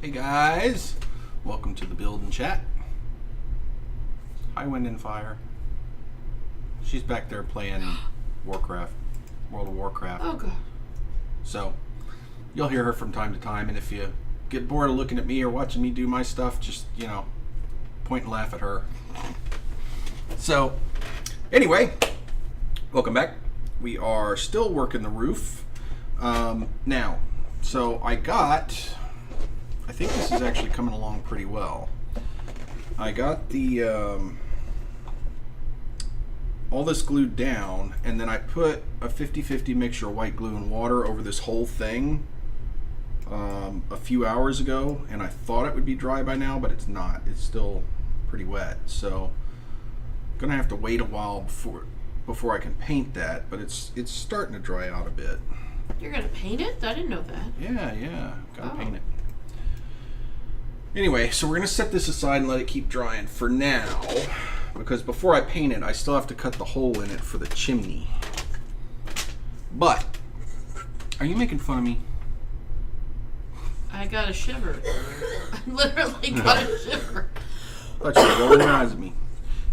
Hey guys, welcome to the build and chat. Hi Wind and Fire. She's back there playing Warcraft, World of Warcraft. Oh god. So you'll hear her from time to time, and if you get bored of looking at me or watching me do my stuff, just, you know, point and laugh at her. So anyway, welcome back. We are still working the roof now. So I think this is actually coming along pretty well. I got the all this glued down, and then I put a 50-50 mixture of white glue and water over this whole thing a few hours ago, and I thought it would be dry by now, but it's not. It's still pretty wet, so I'm gonna have to wait a while before I can paint that, but it's starting to dry out a bit. You're gonna paint it? I didn't know that. Yeah, gotta paint it. Anyway, so we're going to set this aside and let it keep drying for now, because before I paint it, I still have to cut the hole in it for the chimney. But, are you making fun of me? I got a shiver. I literally got a shiver. I thought you were rolling your eyes at me.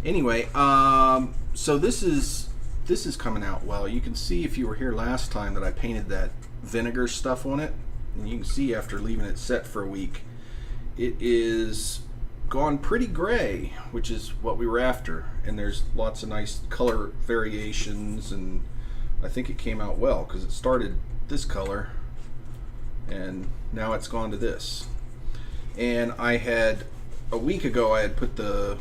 Anyway, so this is coming out well. You can see if you were here last time that I painted that vinegar stuff on it, and you can see after leaving it set for a week, it is gone pretty gray, which is what we were after, and there's lots of nice color variations, and I think it came out well because it started this color and now it's gone to this. And I had a week ago I had put the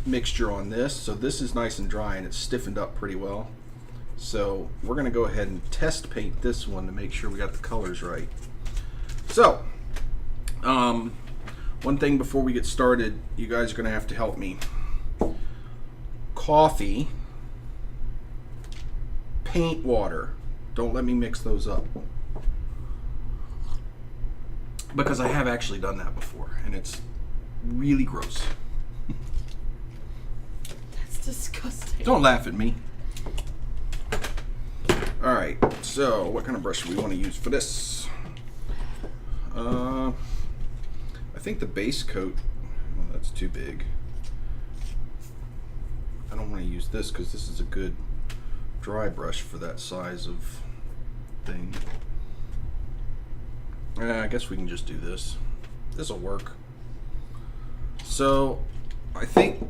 mixture on this, so this is nice and dry and it's stiffened up pretty well. So we're going to go ahead and test paint this one to make sure we got the colors right. So one thing before we get started, you guys are going to have to help me. Coffee, paint water. Don't let me mix those up, because I have actually done that before, and it's really gross. That's disgusting. Don't laugh at me. Alright, so what kind of brush do we want to use for this? I think the base coat, well, that's too big. I don't want to use this because this is a good dry brush for that size of thing. I guess we can just do this. This will work. So I think,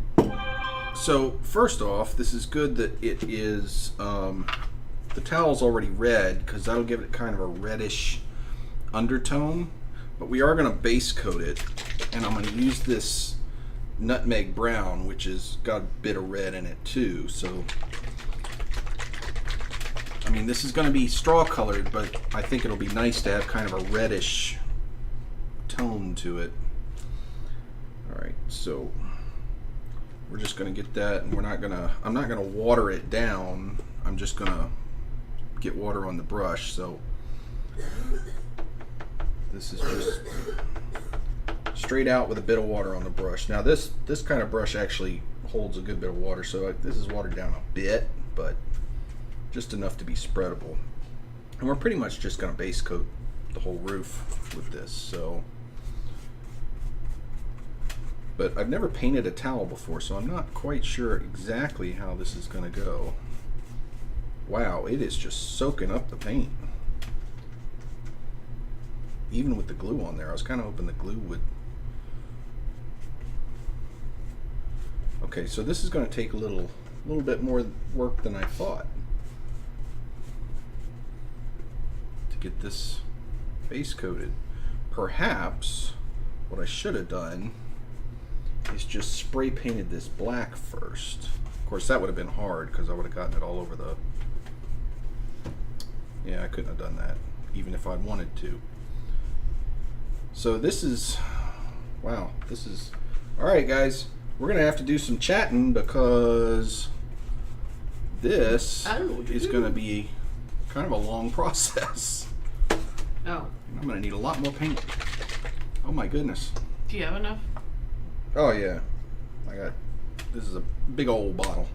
so first off, this is good that it is, the towel's already red because that'll give it kind of a reddish undertone. But we are going to base coat it, and I'm going to use this nutmeg brown, which has got a bit of red in it too. So, I mean, this is going to be straw colored, but I think it'll be nice to have kind of a reddish tone to it. Alright, so we're just going to get that, and I'm not going to water it down. I'm just going to get water on the brush. So this is just straight out with a bit of water on the brush. Now this kind of brush actually holds a good bit of water, so this is watered down a bit, but just enough to be spreadable. And we're pretty much just going to base coat the whole roof with this. So, but I've never painted a towel before, so I'm not quite sure exactly how this is going to go. Wow, it is just soaking up the paint. Even with the glue on there, I was kind of hoping the glue would. Okay, so this is going to take a little bit more work than I thought to get this base coated. Perhaps what I should have done is just spray painted this black first. Of course, that would have been hard because I would have gotten it all over the. Yeah, I couldn't have done that even if I'd wanted to. So this is, wow, this is, all right guys, we're going to have to do some chatting because this is going to be kind of a long process. Oh. I'm going to need a lot more paint. Oh my goodness. Do you have enough? Oh yeah, this is a big old bottle.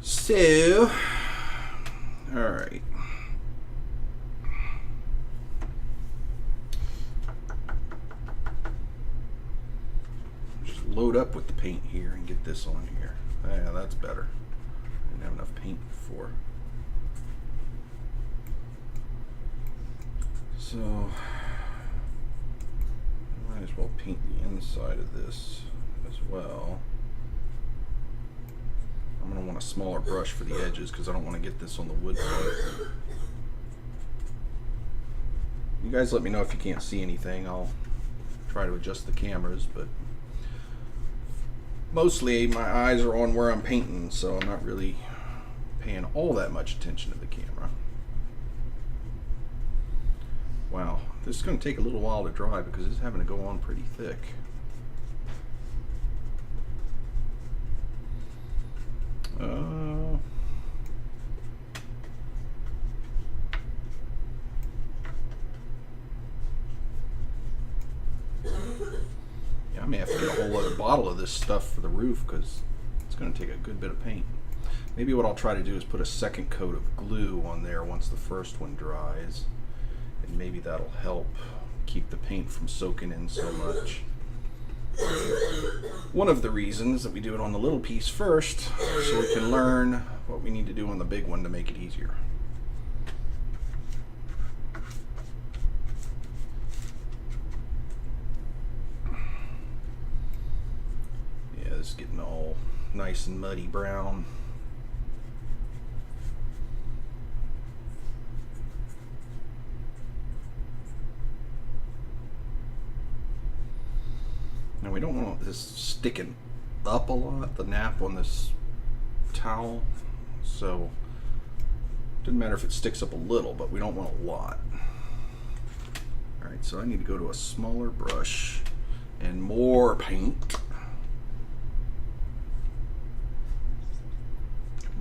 So, all right. load up with the paint here and get this on here. Yeah, that's better. I didn't have enough paint before. So, might as well paint the inside of this as well. I'm going to want a smaller brush for the edges because I don't want to get this on the wood part. You guys let me know if you can't see anything. I'll try to adjust the cameras, but mostly my eyes are on where I'm painting, so I'm not really paying all that much attention to the camera. Wow, this is going to take a little while to dry because it's having to go on pretty thick. Yeah, I may have to get a whole other bottle of this stuff for the roof because it's going to take a good bit of paint. Maybe what I'll try to do is put a second coat of glue on there once the first one dries, and maybe that'll help keep the paint from soaking in so much. One of the reasons that we do it on the little piece first, so we can learn what we need to do on the big one to make it easier. Yeah, this is getting all nice and muddy brown. Now we don't want this sticking up a lot, the nap on this towel, so it doesn't matter if it sticks up a little, but we don't want a lot. Alright, so I need to go to a smaller brush and more paint.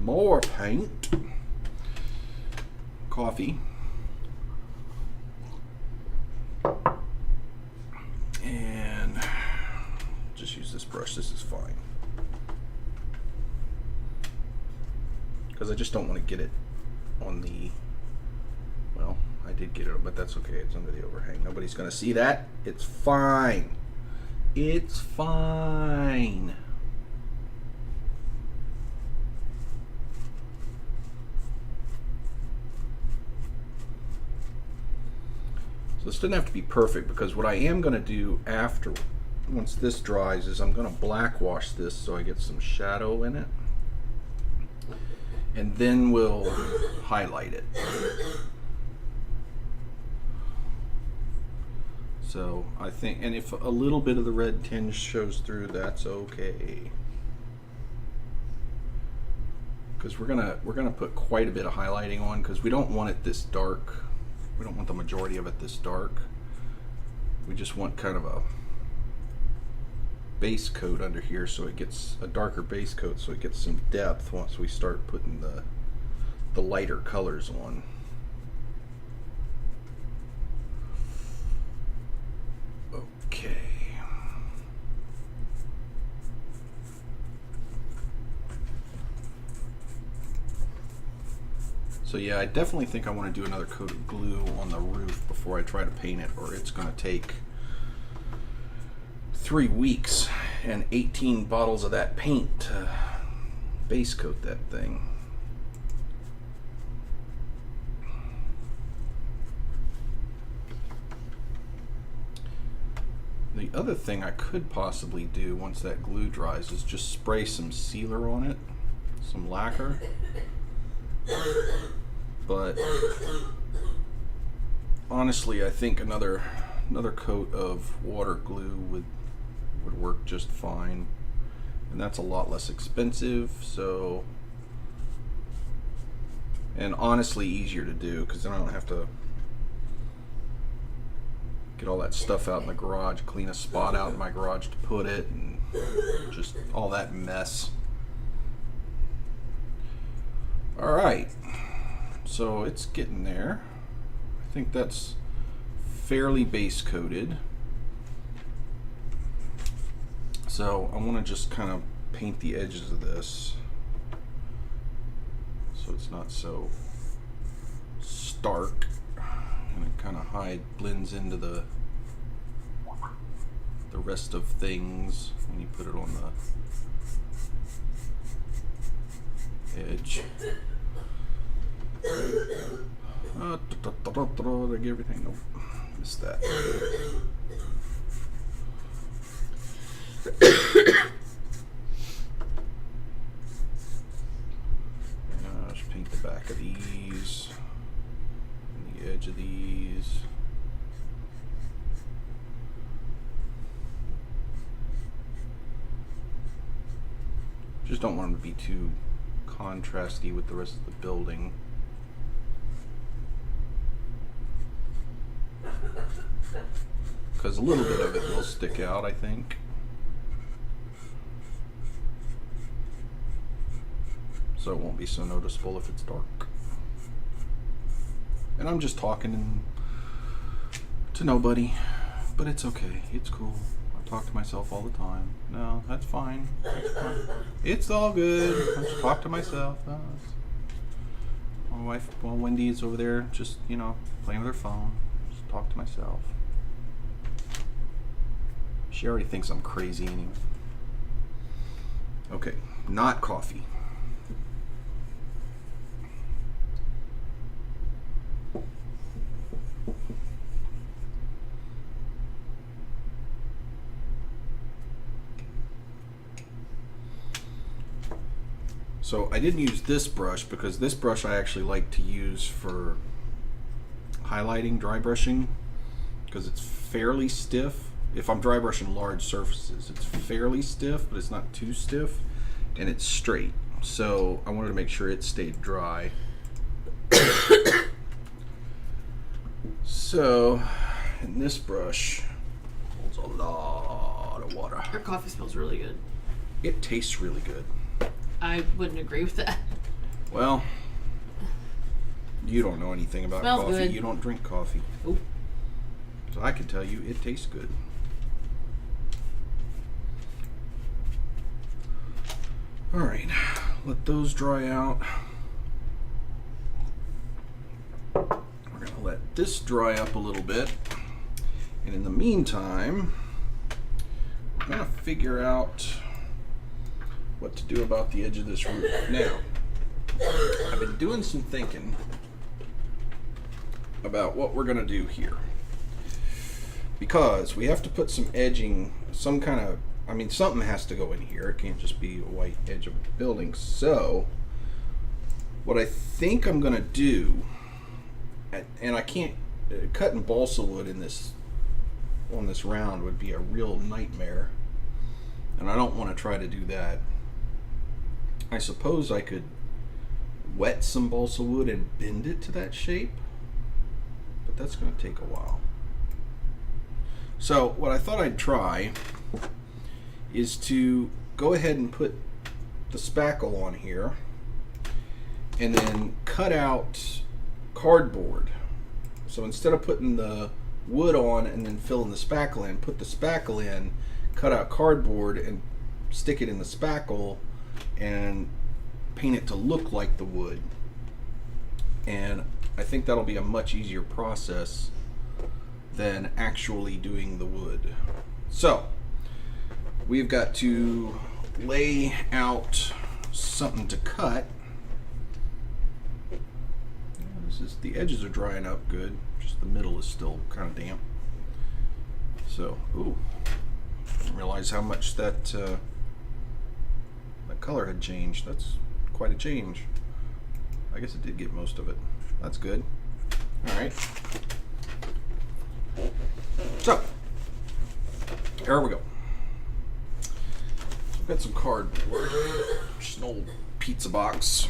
More paint. Coffee. And just use this brush. This is fine. Because I just don't want to get it on the, well, I did get it, but that's okay. It's under the overhang. Nobody's going to see that. It's fine. It's fine. So this doesn't have to be perfect, because what I am going to do after, once this dries, is I'm going to black wash this so I get some shadow in it, and then we'll highlight it. So I think, and if a little bit of the red tinge shows through, that's okay, because we're gonna put quite a bit of highlighting on, because we don't want it this dark. We don't want the majority of it this dark. We just want kind of a base coat under here, so it gets a darker base coat, so it gets some depth once we start putting the lighter colors on. Okay. So yeah, I definitely think I want to do another coat of glue on the roof before I try to paint it, or it's going to take 3 weeks and 18 bottles of that paint to base coat that thing. The other thing I could possibly do once that glue dries is just spray some sealer on it, some lacquer. But honestly, I think another coat of water glue would work just fine, and that's a lot less expensive. So, and honestly easier to do, because then I don't have to get all that stuff out in the garage, clean a spot out in my garage to put it, and just all that mess. All right, so it's getting there. I think that's fairly base coated. So I want to just kind of paint the edges of this so it's not so stark, and it kind of blends into the the rest of things when you put it on the edge. Did I get everything? Nope. Missed that. Just paint the back of these and the edge of these. Just don't want them to be too contrasty with the rest of the building. Because a little bit of it will stick out, I think. So it won't be so noticeable if it's dark. And I'm just talking to nobody, but it's okay. It's cool. I talk to myself all the time. No, that's fine. That's fine. It's all good. I just talk to myself. My wife, well, Wendy's over there just, you know, playing with her phone. Just talk to myself. She already thinks I'm crazy anyway. Okay, not coffee. So I didn't use this brush because this brush I actually like to use for highlighting, dry brushing, because it's fairly stiff. If I'm dry brushing large surfaces, it's fairly stiff, but it's not too stiff, and it's straight. So I wanted to make sure it stayed dry. So, and this brush holds a lot of water. Your coffee smells really good. It tastes really good. I wouldn't agree with that. Well, you don't know anything about Smells coffee. good. You don't drink coffee. Oop. So I can tell you it tastes good. Alright, let those dry out. We're going to let this dry up a little bit. And in the meantime, we're going to figure out what to do about the edge of this roof. Now, I've been doing some thinking about what we're going to do here. Because we have to put some edging, some kind of, I mean, something has to go in here. It can't just be a white edge of a building. So, what I think I'm going to do, and I can't, cutting balsa wood in this, on this round would be a real nightmare. And I don't want to try to do that. I suppose I could wet some balsa wood and bend it to that shape, but that's going to take a while. So what I thought I'd try is to go ahead and put the spackle on here and then cut out cardboard. So instead of putting the wood on and then filling the spackle in, put the spackle in, cut out cardboard and stick it in the spackle and paint it to look like the wood. And I think that'll be a much easier process than actually doing the wood. So we've got to lay out something to cut. The edges are drying up good, just the middle is still kind of damp. So, ooh, didn't realize how much that that color had changed. That's quite a change. I guess it did get most of it. That's good. All right. So, here we go. So I've got some cardboard, just an old pizza box.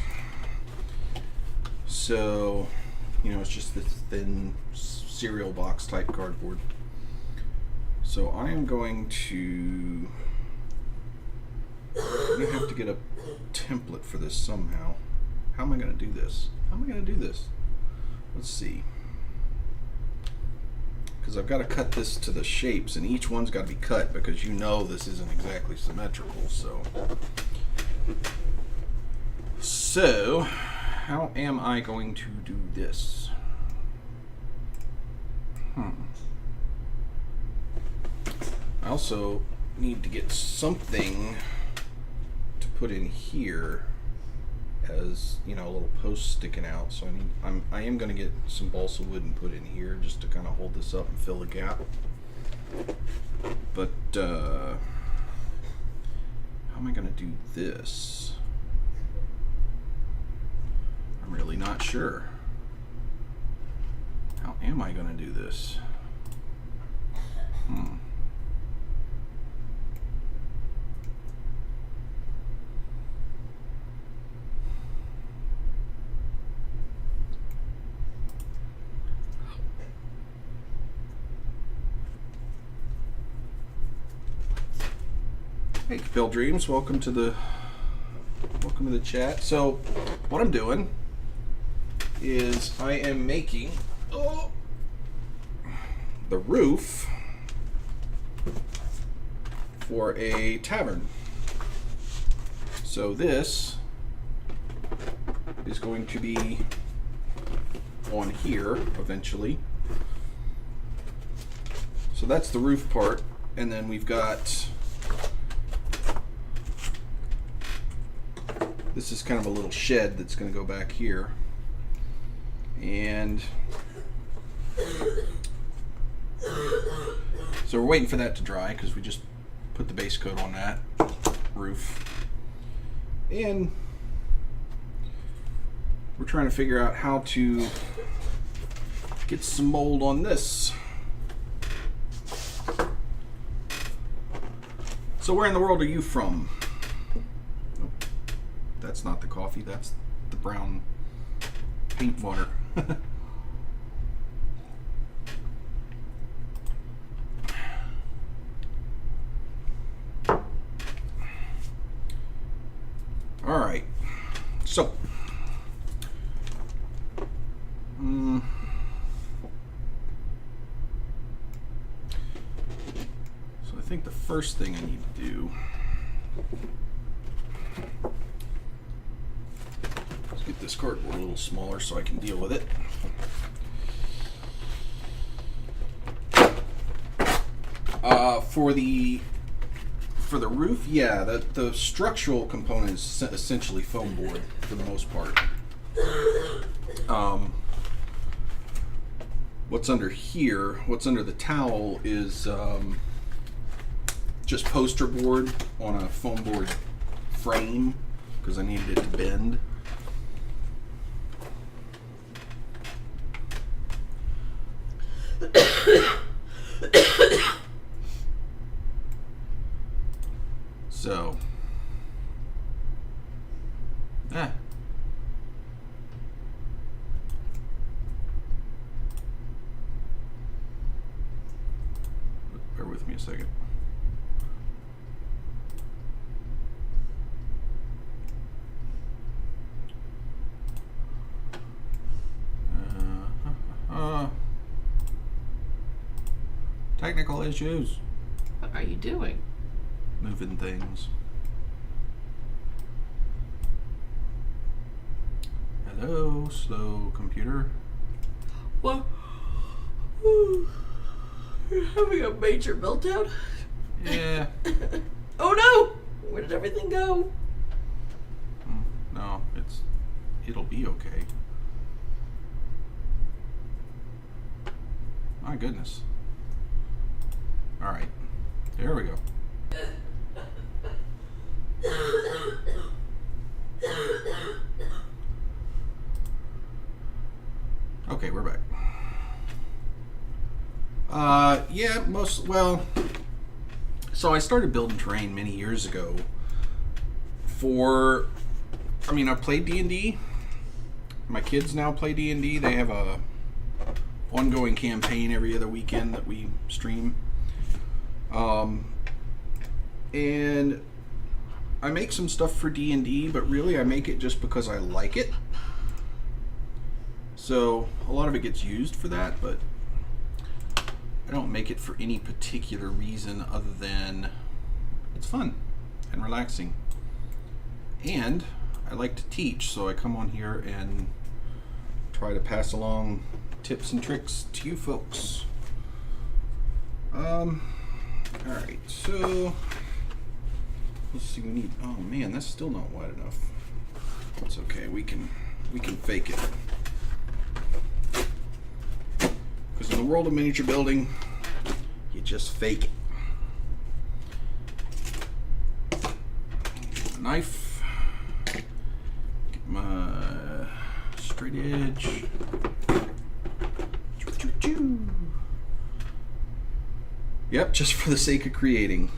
So, you know, it's just this thin cereal box type cardboard. So I am going to, I'm going to have to get a template for this somehow. How am I going to do this? How am I going to do this? Let's see. Because I've got to cut this to the shapes, and each one's got to be cut because you know this isn't exactly symmetrical. So how am I going to do this? I also need to get something to put in here as, you know, a little post sticking out. So I am going to get some balsa wood and put in here just to kind of hold this up and fill a gap. But how am I going to do this? I'm really not sure. How am I going to do this? Hey, Capel Dreams, welcome to the chat. So, what I'm doing is I am making the roof for a tavern. So this is going to be on here eventually. So that's the roof part, and then we've got, this is kind of a little shed that's going to go back here. And so we're waiting for that to dry because we just put the base coat on that roof. And we're trying to figure out how to get some mold on this. So where in the world are you from? Nope. That's not the coffee, that's the brown paint water. All right, so I think the first thing I need to do is get this cardboard a little smaller so I can deal with it. For the roof, yeah, the structural component is essentially foam board for the most part. What's under here, what's under the towel is just poster board on a foam board frame because I needed it to bend. So, bear with me a second. Technical issues. What are you doing? Moving things. Hello, slow computer. What? You're having a major meltdown? Yeah. Oh no! Where did everything go? No, it'll be okay. My goodness. All right, there we go. Okay, we're back. Yeah, so I started building terrain many years ago I played D&D. My kids now play D&D. They have a ongoing campaign every other weekend that we stream. And I make some stuff for D&D, but really I make it just because I like it. So a lot of it gets used for that, but I don't make it for any particular reason other than it's fun and relaxing. And I like to teach, so I come on here and try to pass along tips and tricks to you folks. Alright, so let's see, we need, oh man, that's still not wide enough. It's okay, we can fake it. Because in the world of miniature building, you just fake it. Get my knife, get my straight edge. Yep, just for the sake of creating.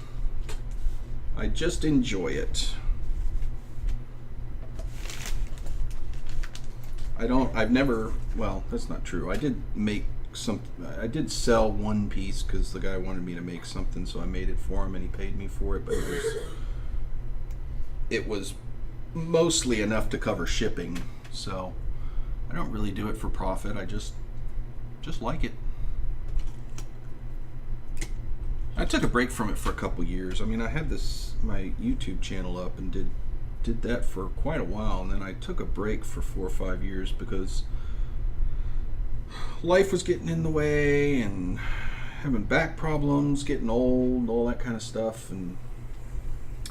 I just enjoy it. I've never, well, that's not true. I did sell one piece because the guy wanted me to make something, so I made it for him and he paid me for it, but it was mostly enough to cover shipping, so I don't really do it for profit. I just like it. I took a break from it for a couple years. I mean, I had my YouTube channel up and did that for quite a while, and then I took a break for 4 or 5 years because life was getting in the way and having back problems, getting old, all that kind of stuff, and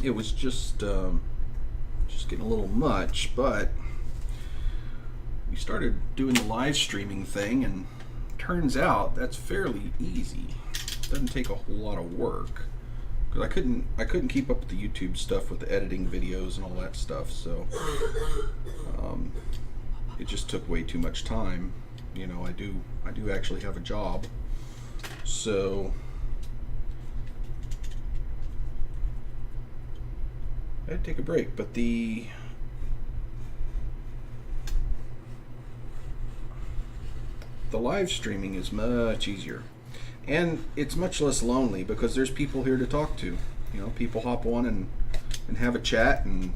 it was just getting a little much. But we started doing the live streaming thing, and turns out that's fairly easy. Doesn't take a whole lot of work, because I couldn't keep up with the YouTube stuff with the editing videos and all that stuff, so it just took way too much time. You know, I do actually have a job, so I had to take a break. But the live streaming is much easier. And it's much less lonely because there's people here to talk to. You know, people hop on and have a chat, and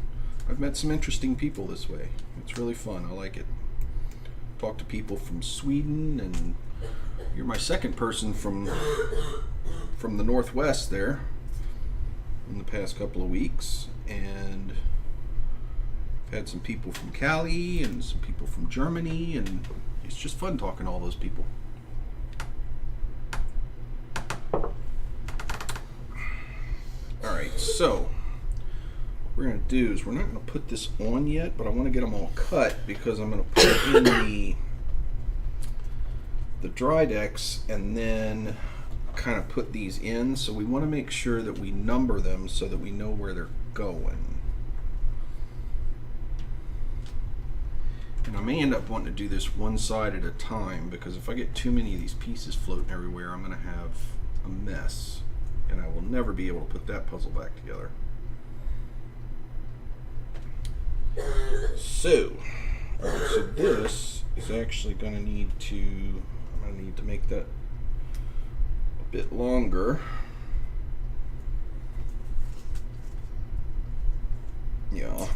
I've met some interesting people this way. It's really fun. I like it. Talk to people from Sweden, and you're my second person from the Northwest there in the past couple of weeks, and I've had some people from Cali and some people from Germany, and it's just fun talking to all those people. Alright, so what we're going to do is we're not going to put this on yet, but I want to get them all cut because I'm going to put in the dry decks and then kind of put these in. So we want to make sure that we number them so that we know where they're going. And I may end up wanting to do this one side at a time, because if I get too many of these pieces floating everywhere, I'm going to have a mess. And I will never be able to put that puzzle back together. So this is actually going to need to, I'm going to need to make that a bit longer. Yeah.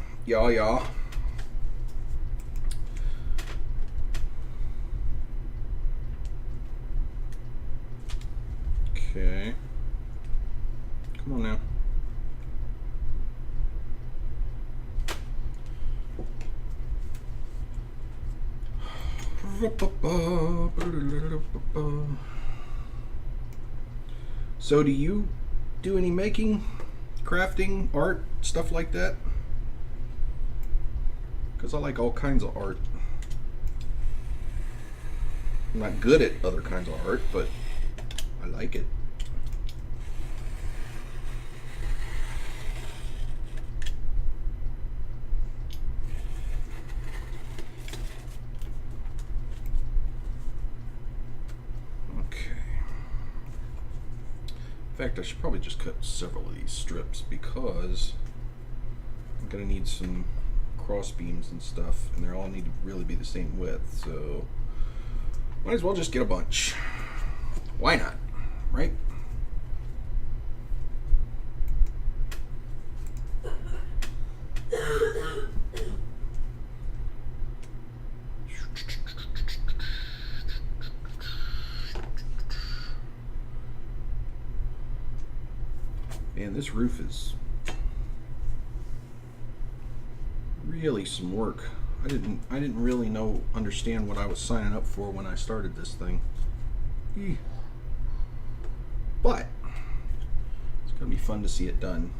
Okay. Come on now. So do you do any making, crafting, art, stuff like that? Because I like all kinds of art. I'm not good at other kinds of art, but I like it. In fact, I should probably just cut several of these strips because I'm going to need some cross beams and stuff, and they all need to really be the same width, so might as well just get a bunch. Why not, right? Man, this roof is really some work. I didn't really understand what I was signing up for when I started this thing. But be fun to see it done.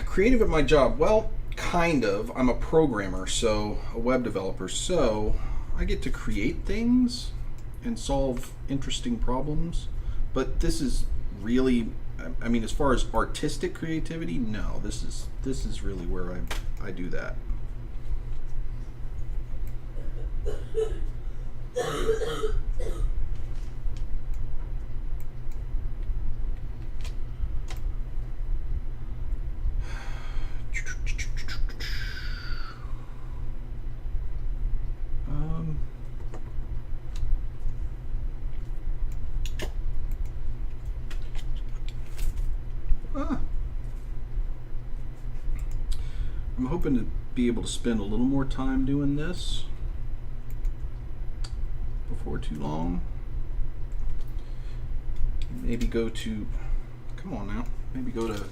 Creative at my job. Well, kind of. I'm a programmer, so a web developer. So I get to create things and solve interesting problems. But this is really, I mean, as far as artistic creativity, no. This is really where I do that. I'm hoping to be able to spend a little more time doing this before too long. Maybe go to, come on now, maybe go to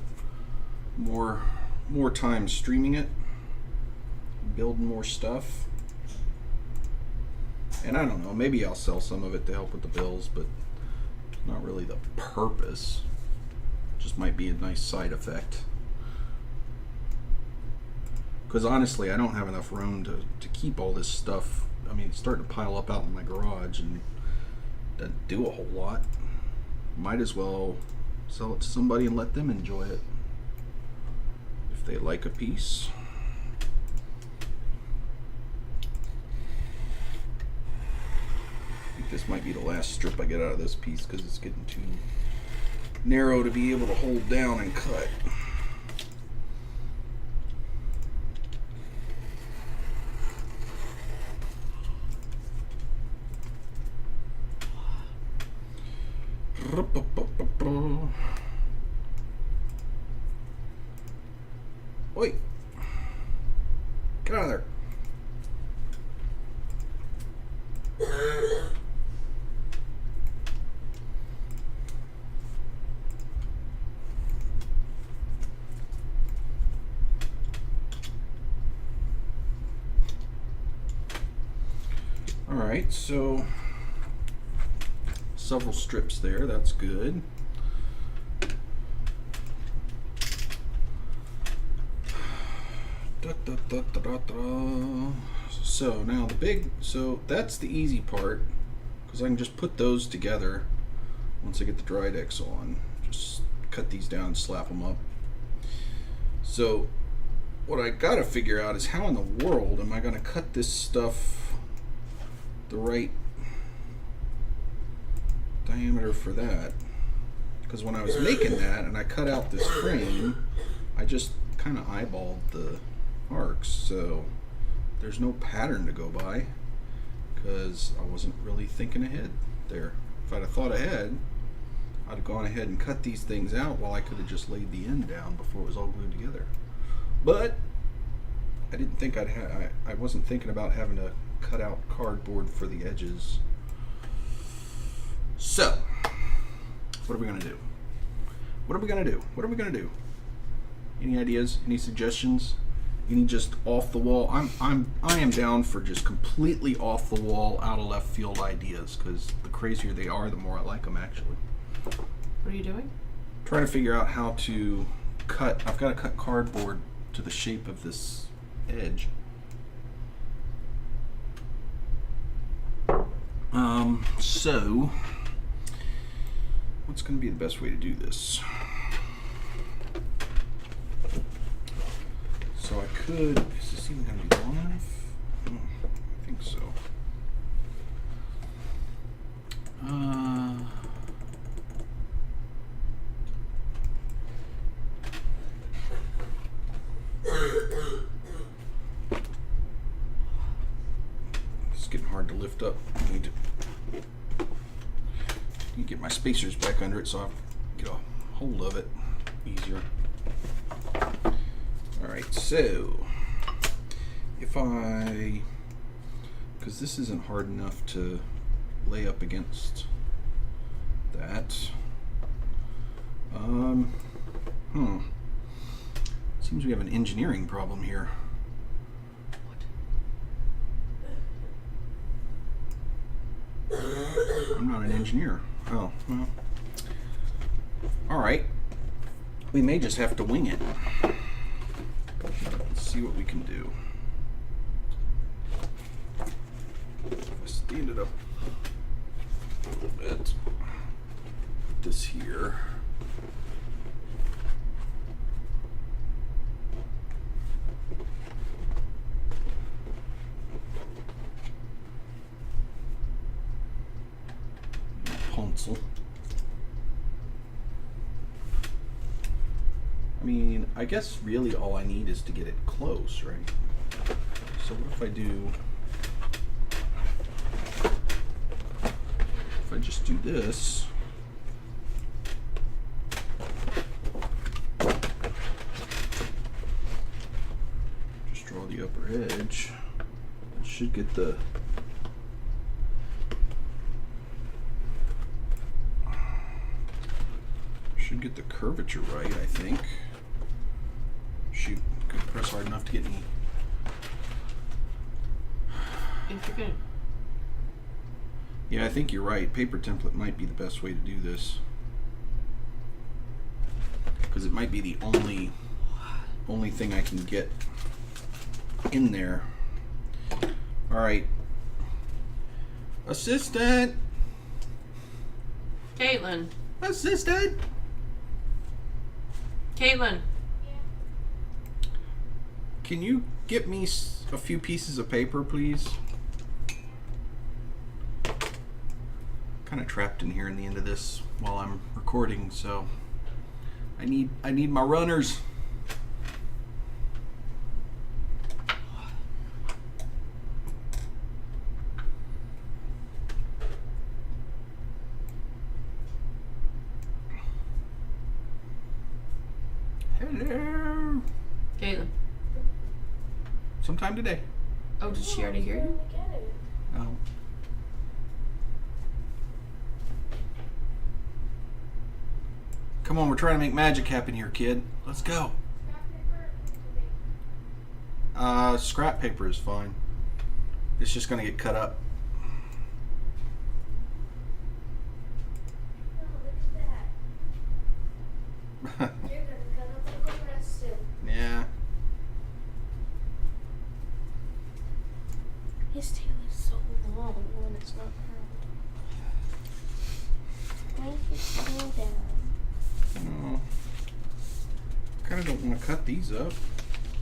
more time streaming it, building more stuff. And I don't know, maybe I'll sell some of it to help with the bills, but not really the purpose. Just might be a nice side effect. Because honestly, I don't have enough room to keep all this stuff. I mean, it's starting to pile up out in my garage and doesn't do a whole lot. Might as well sell it to somebody and let them enjoy it if they like a piece. I think this might be the last strip I get out of this piece because it's getting too narrow to be able to hold down and cut. Oi! Get out of there. Alright, so several strips there, that's good. So now so that's the easy part, because I can just put those together once I get the dried X on. Just cut these down and slap them up. So what I gotta figure out is how in the world am I gonna cut this stuff the right diameter for that, because when I was making that and I cut out this frame, I just kind of eyeballed the arcs, so there's no pattern to go by because I wasn't really thinking ahead there. If I'd have thought ahead, I'd have gone ahead and cut these things out while I could have just laid the end down before it was all glued together. But I didn't think I wasn't thinking about having to cut out cardboard for the edges. So, what are we gonna do? What are we gonna do? What are we gonna do? Any ideas? Any suggestions? Any just off the wall? I am down for just completely off the wall, out of left field ideas, because the crazier they are, the more I like them actually. What are you doing? Trying to figure out how to cut. I've got to cut cardboard to the shape of this edge. So what's going to be the best way to do this? So I could, is this even going to be long enough? I think so. It's getting hard to lift up. I need to get my spacers back under it so I get a hold of it easier. Alright, so if because this isn't hard enough to lay up against that. Seems we have an engineering problem here. I'm not an engineer. Oh, well. Alright. We may just have to wing it. Let's see what we can do. Stand it up a little bit. Put this here. Pencil. I mean, I guess really all I need is to get it close, right? So what if I do... If I just do this... Just draw the upper edge. It should get the... Should get the curvature right, I think. Shoot, could press hard enough to get me. If you're gonna. Yeah, I think you're right. Paper template might be the best way to do this. Because it might be the only thing I can get in there. Alright. Assistant! Caitlin. Assistant! Caitlin. Can you get me a few pieces of paper, please? Kind of trapped in here in the end of this while I'm recording, so I need my runners. Hello. Caitlin. Sometime today. Oh, did she already hear you? Oh. Come on, we're trying to make magic happen here, kid. Let's go. Scrap paper is fine. It's just gonna get cut up. Yeah. His tail is so long when it's not curled. Why is his tail down? Oh. Kind of don't want to cut these up.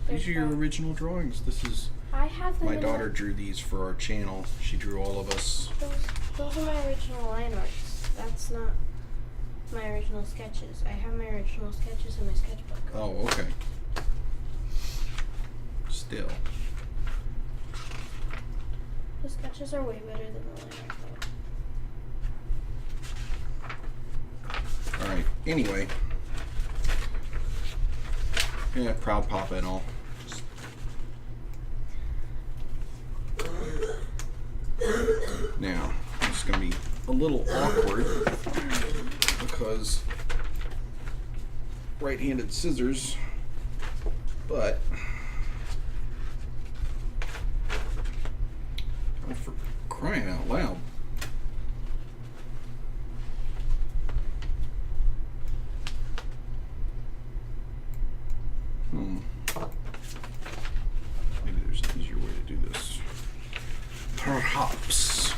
These are your original drawings. This is I have them my in daughter drew these for our channel. She drew all of us. Those are my original line arts. That's not my original sketches. I have my original sketches in my sketchbook. Oh, okay. Still. The sketches are way better than the line art. Alright, anyway. Yeah, proud papa and all. Just... Now, it's going to be a little awkward because right-handed scissors, but oh, for crying out loud. Maybe there's an easier way to do this. Perhaps.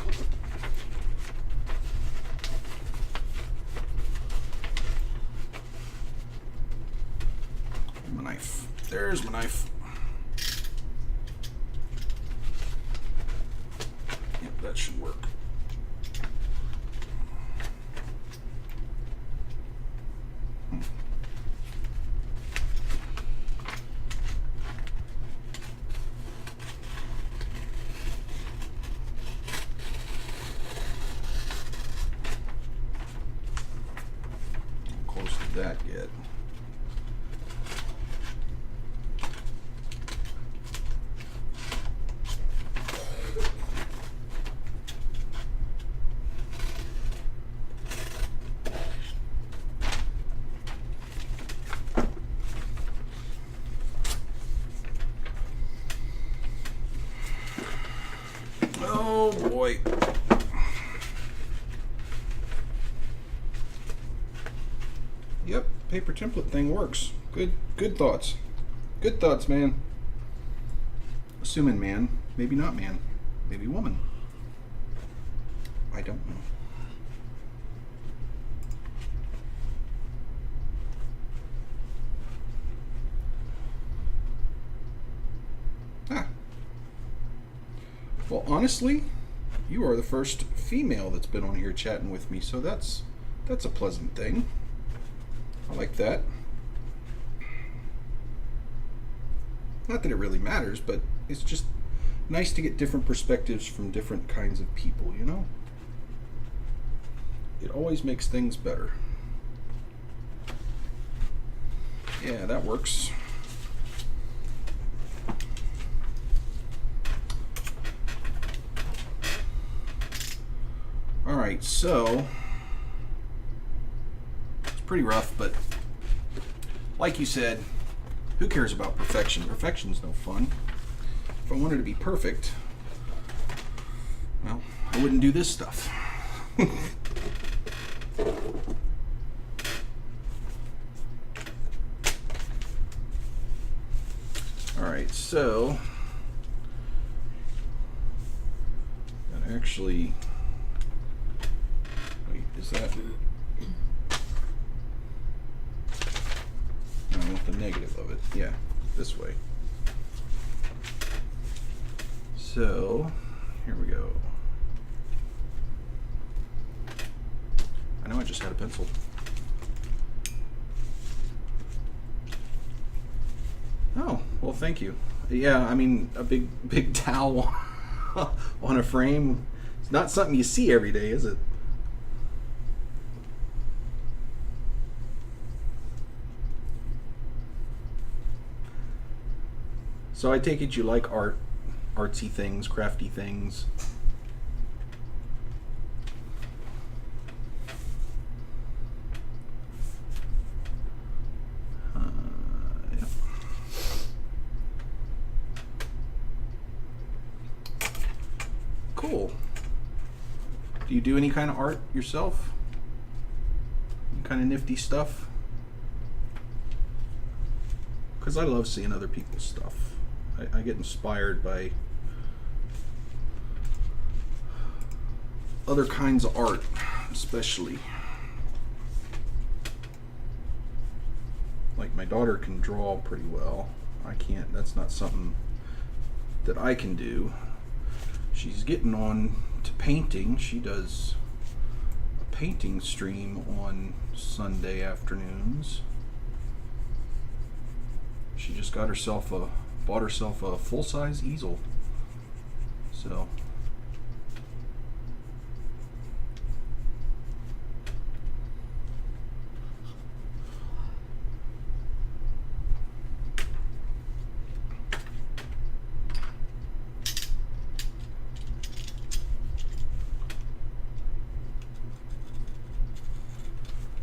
My knife. There's my knife. Yep, that should work. Close to that yet. Oh boy. Yep, paper template thing works. Good thoughts. Good thoughts, man. Assuming man, maybe not man, maybe woman. I don't know. Ah. Well, honestly, you are the first female that's been on here chatting with me, so that's a pleasant thing. I like that. Not that it really matters, but it's just nice to get different perspectives from different kinds of people, you know? It always makes things better. Yeah, that works. Alright, so it's pretty rough, but like you said, who cares about perfection? Perfection's no fun. If I wanted to be perfect, well, I wouldn't do this stuff. Alright, so that actually, wait, is that, I want the negative of it. Yeah, this way. So, here we go. I know I just had a pencil. Oh, well, thank you. Yeah, I mean, a big towel on a frame. It's not something you see every day, is it? So I take it you like art, artsy things, crafty things. Yep. Cool. Do you do any kind of art yourself? Any kind of nifty stuff? Because I love seeing other people's stuff. I get inspired by other kinds of art, especially. Like my daughter can draw pretty well. I can't, that's not something that I can do. She's getting on to painting. She does a painting stream on Sunday afternoons. She just bought herself a full-size easel. So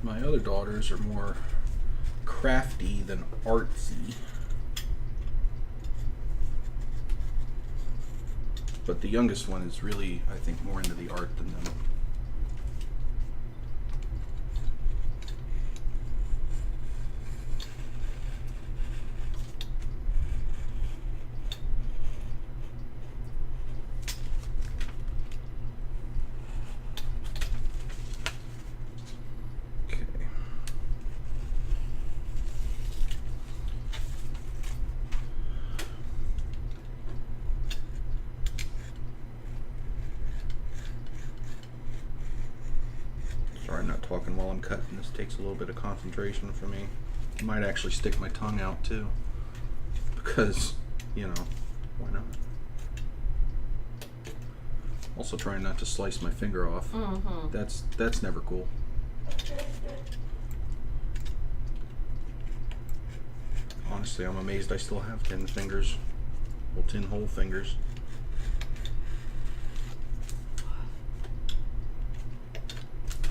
my other daughters are more crafty than artsy. But the youngest one is really, I think, more into the art than them. Okay. Sorry, I'm not talking while I'm cutting. This takes a little bit of concentration for me. I might actually stick my tongue out too, because, you know, why not? Also trying not to slice my finger off. Mm-hmm. That's never cool. Honestly, I'm amazed I still have 10 fingers. Well, 10 whole fingers.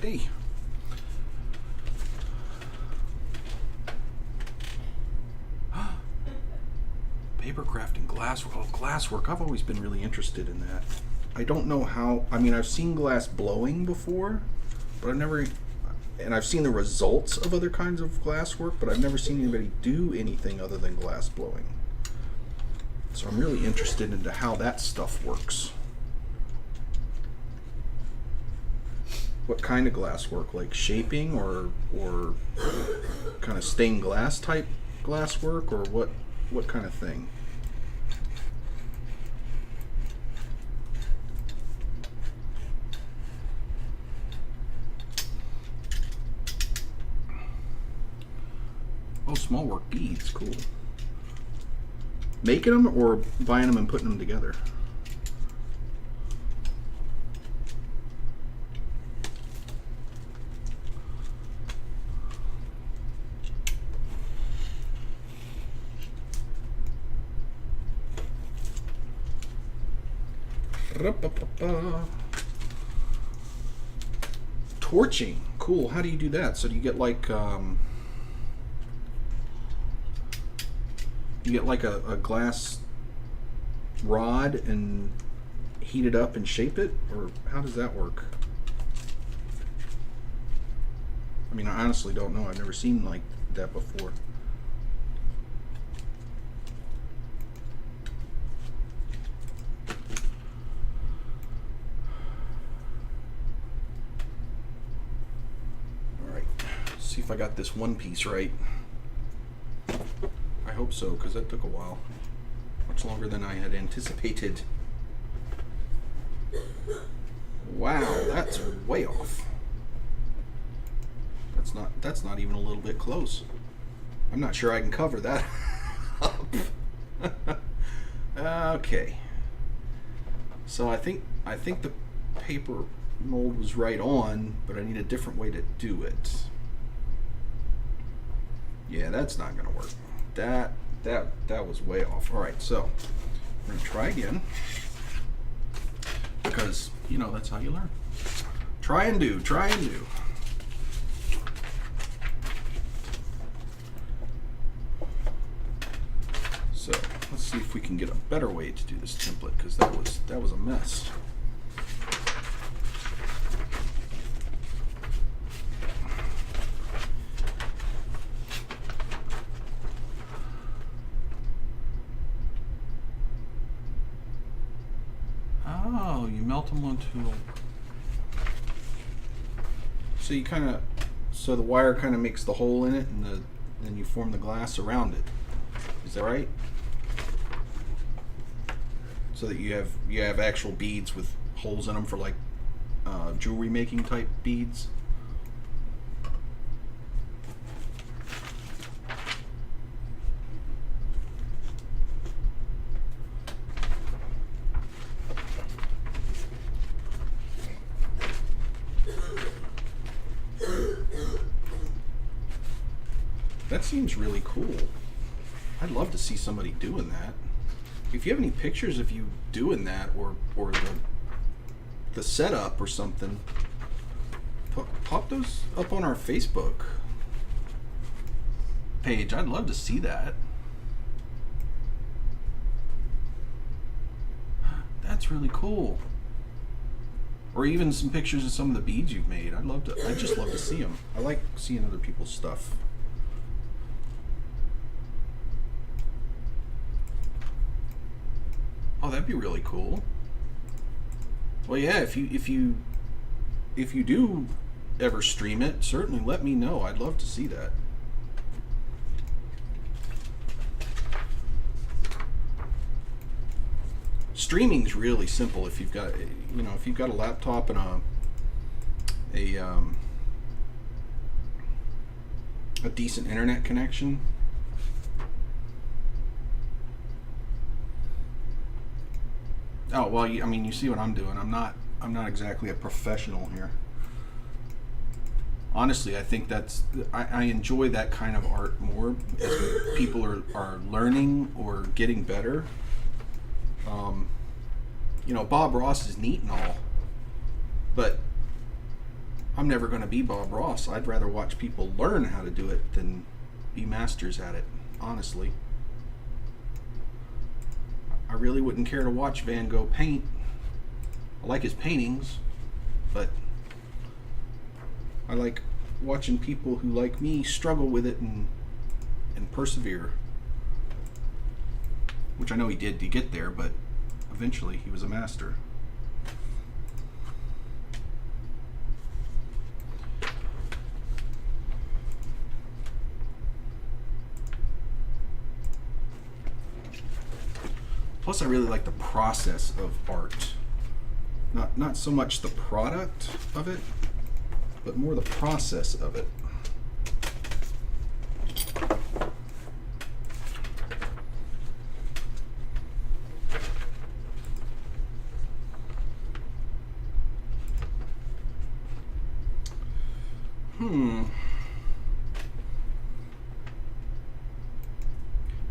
Hey. Paper craft and glasswork. Oh, glasswork. I've always been really interested in that. I don't know how. I mean, I've seen glass blowing before, but I've never. And I've seen the results of other kinds of glass work, but I've never seen anybody do anything other than glass blowing. So I'm really interested into how that stuff works. What kind of glass work? Like shaping or kind of stained glass type glass work, or what kind of thing? Oh, small work beads, cool. Making them or buying them and putting them together? Torching, cool. How do you do that? So do you get like a glass rod and heat it up and shape it, or how does that work? I mean, I honestly don't know. I've never seen like that before. All right, let's see if I got this one piece right. I hope so, because that took a while. Much longer than I had anticipated. Wow, that's way off. That's not even a little bit close. I'm not sure I can cover that up. Okay. So I think the paper mold was right on, but I need a different way to do it. Yeah, that's not gonna work. That was way off. All right, so we're gonna try again, because you know that's how you learn. Try and do. So let's see if we can get a better way to do this template, because that was a mess. Oh, you melt them onto. So you so the wire kind of makes the hole in it, and then you form the glass around it. Is that right? So that you have actual beads with holes in them for like jewelry making type beads. That seems really cool. I'd love to see somebody doing that. If you have any pictures of you doing that, or the setup or something, pop those up on our Facebook page. I'd love to see that. That's really cool. Or even some pictures of some of the beads you've made. I'd just love to see them. I like seeing other people's stuff. Oh, that'd be really cool. Well, yeah, if you do ever stream it, certainly let me know. I'd love to see that. Streaming's really simple if you've got a laptop and a decent internet connection. Oh, well, I mean, you see what I'm doing. I'm not exactly a professional here. Honestly, I think I enjoy that kind of art more as people are learning or getting better. Bob Ross is neat and all, but I'm never going to be Bob Ross. I'd rather watch people learn how to do it than be masters at it, honestly. I really wouldn't care to watch Van Gogh paint. I like his paintings, but I like watching people who, like me, struggle with it and persevere. Which I know he did to get there, but eventually he was a master. Plus, I really like the process of art. Not so much the product of it, but more the process of it.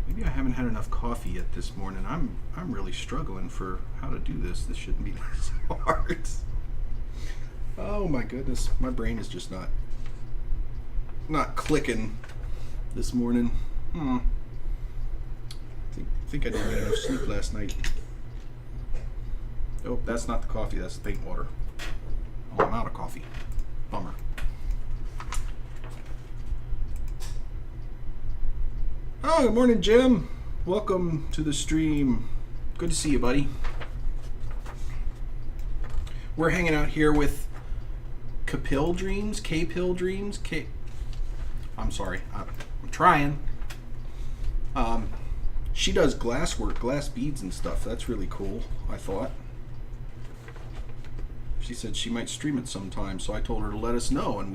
Maybe I haven't had enough coffee yet this morning. I'm really struggling for how to do this. This shouldn't be this hard. Oh my goodness, my brain is just not clicking this morning. Think I didn't get enough sleep last night. Oh, that's not the coffee. That's the paint water. Oh, I'm out of coffee. Bummer. Oh, good morning, Jim. Welcome to the stream. Good to see you, buddy. We're hanging out here with K-Pill Dreams. I'm sorry. I'm trying. She does glass work, glass beads and stuff. That's really cool, I thought. She said she might stream it sometime, so I told her to let us know, and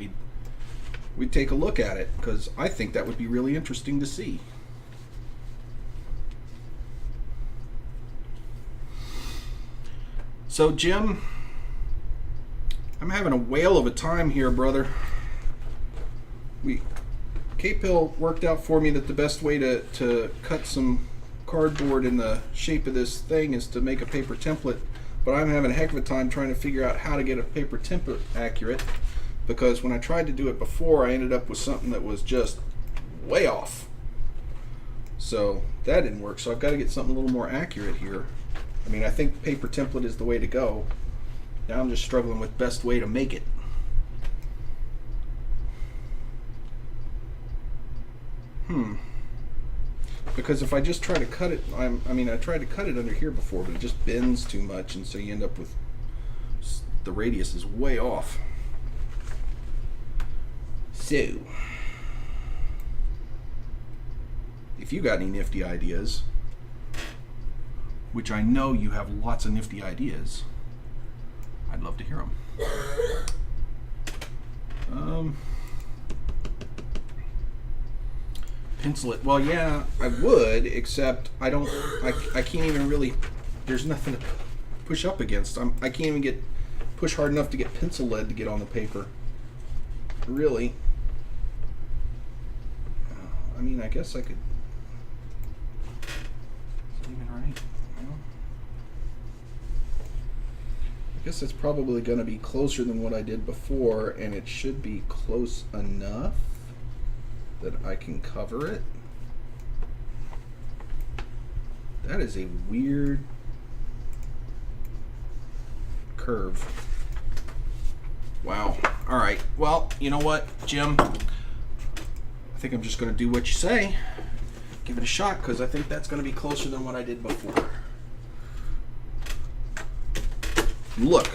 we'd take a look at it, because I think that would be really interesting to see. So, Jim, I'm having a whale of a time here, brother. K-Pill worked out for me that the best way to cut some cardboard in the shape of this thing is to make a paper template, but I'm having a heck of a time trying to figure out how to get a paper template accurate, because when I tried to do it before, I ended up with something that was just way off. So that didn't work, so I've got to get something a little more accurate here. I mean, I think paper template is the way to go. Now I'm just struggling with best way to make it. Because if I just try to cut it, I tried to cut it under here before, but it just bends too much, and so you end up with the radius is way off. So, if you got any nifty ideas, which I know you have lots of nifty ideas, I'd love to hear them. Pencil it. Well, yeah, I would, except I can't even really, there's nothing to push up against. I can't even push hard enough to get pencil lead to get on the paper. Really. I mean, I guess I could. Is it even right? Well, I guess it's probably going to be closer than what I did before, and it should be close enough that I can cover it. That is a weird curve. Wow. All right. Well, you know what, Jim? I think I'm just going to do what you say. Give it a shot, because I think that's going to be closer than what I did before. Look,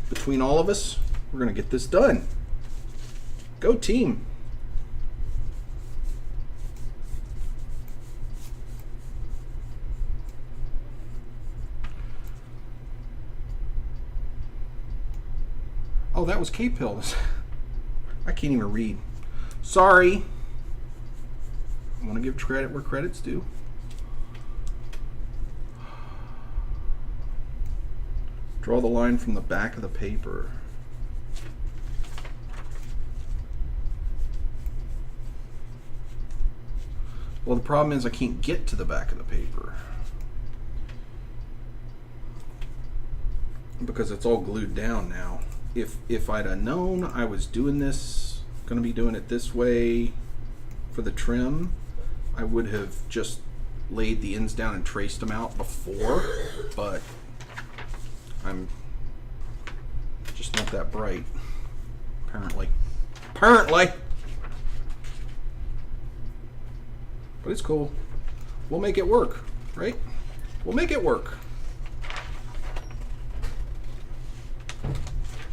between all of us, we're going to get this done. Go team. Oh, that was K-Pill. I can't even read. Sorry. I want to give credit where credit's due. Draw the line from the back of the paper. Well, the problem is I can't get to the back of the paper, because it's all glued down now. If I'd have known I was doing this, going to be doing it this way for the trim, I would have just laid the ends down and traced them out before, but I'm Just not that bright. Apparently. Apparently! But it's cool. We'll make it work, right? We'll make it work.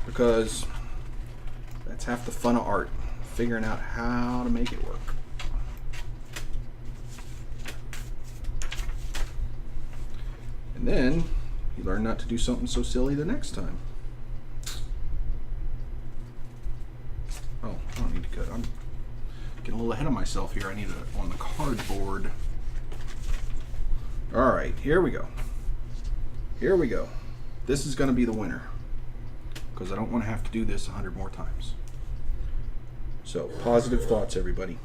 Because that's half the fun of art. Figuring out how to make it work. And then you learn not to do something so silly the next time. Oh, I don't need to cut. I'm getting a little ahead of myself here. I need it on the cardboard. All right, here we go. Here we go. This is going to be the winner because I don't want to have to do this 100 more times. So, positive thoughts, everybody.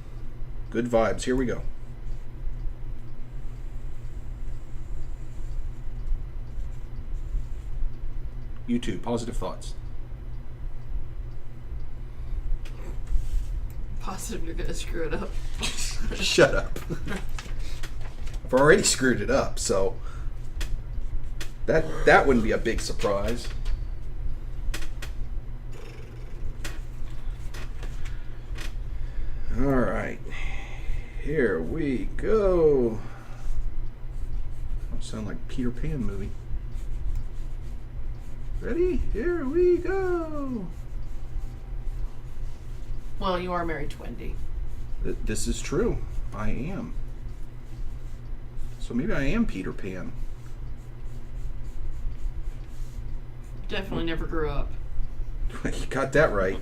Good vibes. Here we go. You too. Positive thoughts. Positive you're gonna screw it up. Shut up. I've already screwed it up, so that wouldn't be a big surprise. All right, here we go. That sound like Peter Pan movie. Ready? Here we go. Well, you are married to Wendy. This is true. I am. So maybe I am Peter Pan. Definitely never grew up. You got that right.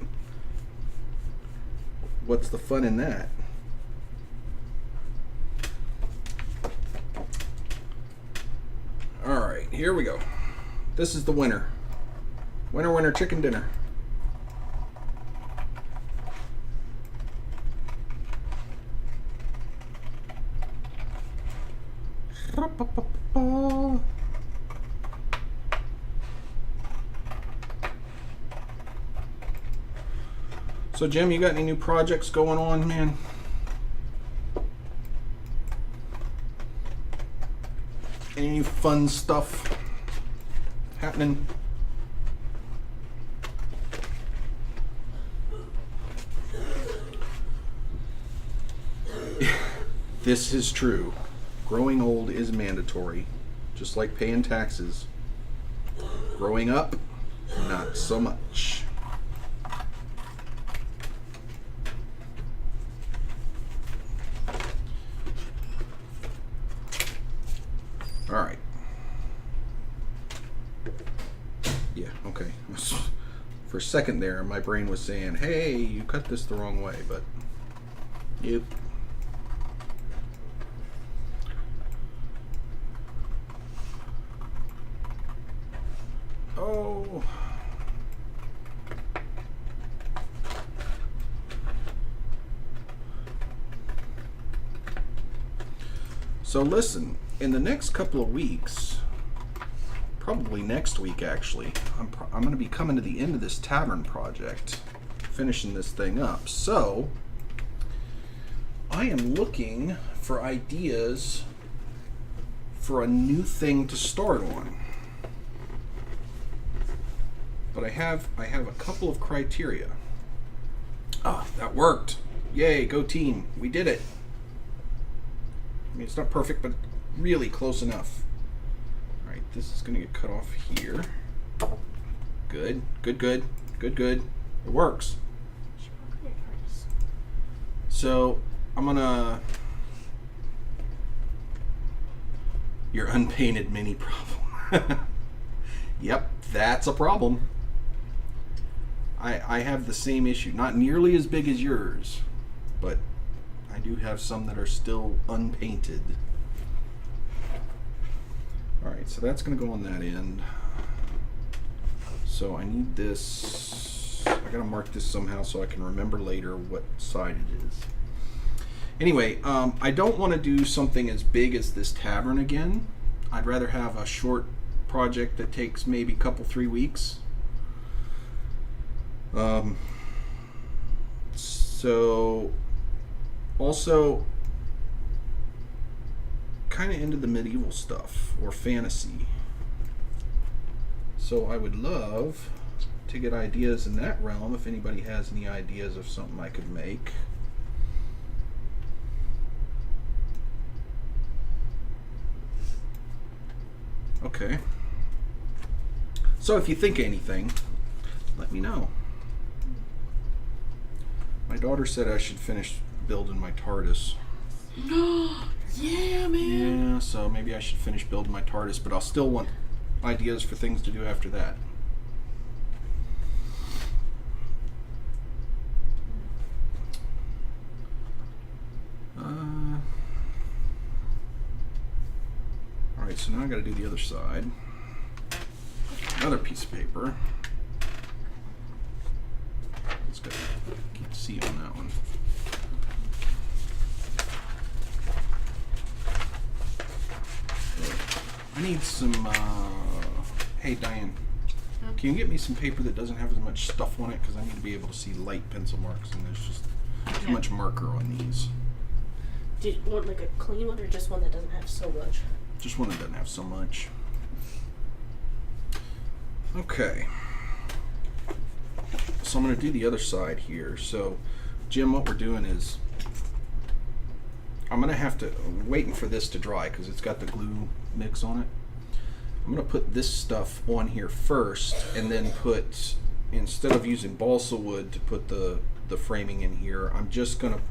What's the fun in that? All right, here we go. This is the winner. Winner, winner, chicken dinner. So Jim, you got any new projects going on, man? Any new fun stuff happening? This is true. Growing old is mandatory, just like paying taxes. Growing up, not so much. All right. Yeah, okay. For a second there, my brain was saying, hey, you cut this the wrong way, but yep. Oh. So listen, in the next couple of weeks, probably next week actually, I'm going to be coming to the end of this tavern project, finishing this thing up. So I am looking for ideas for a new thing to start on. But I have a couple of criteria. Ah, that worked. Yay, go team. We did it. I mean, it's not perfect, but really close enough. All right, this is going to get cut off here. Good, good, good, good, good. It works. So I'm going to... Your unpainted mini problem. Yep, that's a problem. I have the same issue. Not nearly as big as yours, but I do have some that are still unpainted. Alright, so that's going to go on that end. So I need this. I got to mark this somehow so I can remember later what side it is. Anyway, I don't want to do something as big as this tavern again. I'd rather have a short project that takes maybe a couple, 3 weeks. So also kind of into the medieval stuff or fantasy. So I would love to get ideas in that realm if anybody has any ideas of something I could make. Okay. So if you think of anything, let me know. My daughter said I should finish building my TARDIS. Yeah, man. Yeah, so maybe I should finish building my TARDIS, but I'll still want ideas for things to do after that. Alright, so now I gotta do the other side. Another piece of paper. Let's go. Can't see on that one. I need some, hey Diane, can you get me some paper that doesn't have as much stuff on it? Because I need to be able to see light pencil marks, and there's just too much marker on these. Do you want like a clean one or just one that doesn't have so much? Just one that doesn't have so much. Okay. So I'm going to do the other side here. So, Jim, what we're doing is I'm going to have to, waiting for this to dry because it's got the glue mix on it. I'm going to put this stuff on here first and then put, instead of using balsa wood to put the framing in here, I'm just going to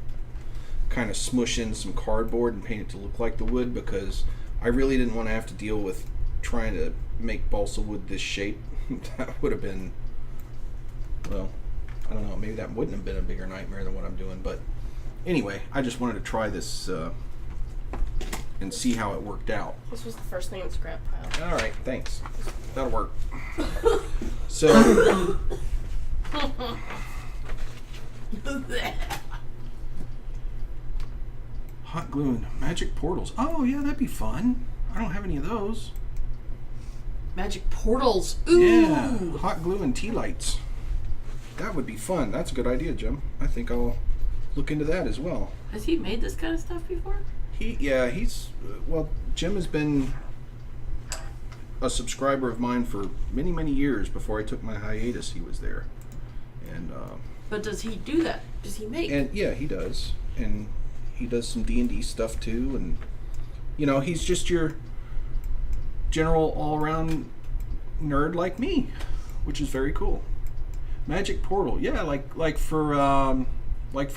kind of smush in some cardboard and paint it to look like the wood because I really didn't want to have to deal with trying to make balsa wood this shape. That would have been, well, I don't know, maybe that wouldn't have been a bigger nightmare than what I'm doing, but anyway, I just wanted to try this and see how it worked out. This was the first thing in the scrap pile. All right, thanks. That'll work. So, hot glue and magic portals. Oh, yeah, that'd be fun. I don't have any of those. Magic portals. Ooh. Yeah, hot glue and tea lights. That would be fun. That's a good idea, Jim. I think I'll look into that as well. Has he made this kind of stuff before? He's well, Jim has been a subscriber of mine for many, many years. Before I took my hiatus, he was there. And But does he do that? Does he make? and yeah, he does. And he does some D&D stuff too, and you know, he's just your general all-around nerd like me, which is very cool. Magic portal, yeah, like for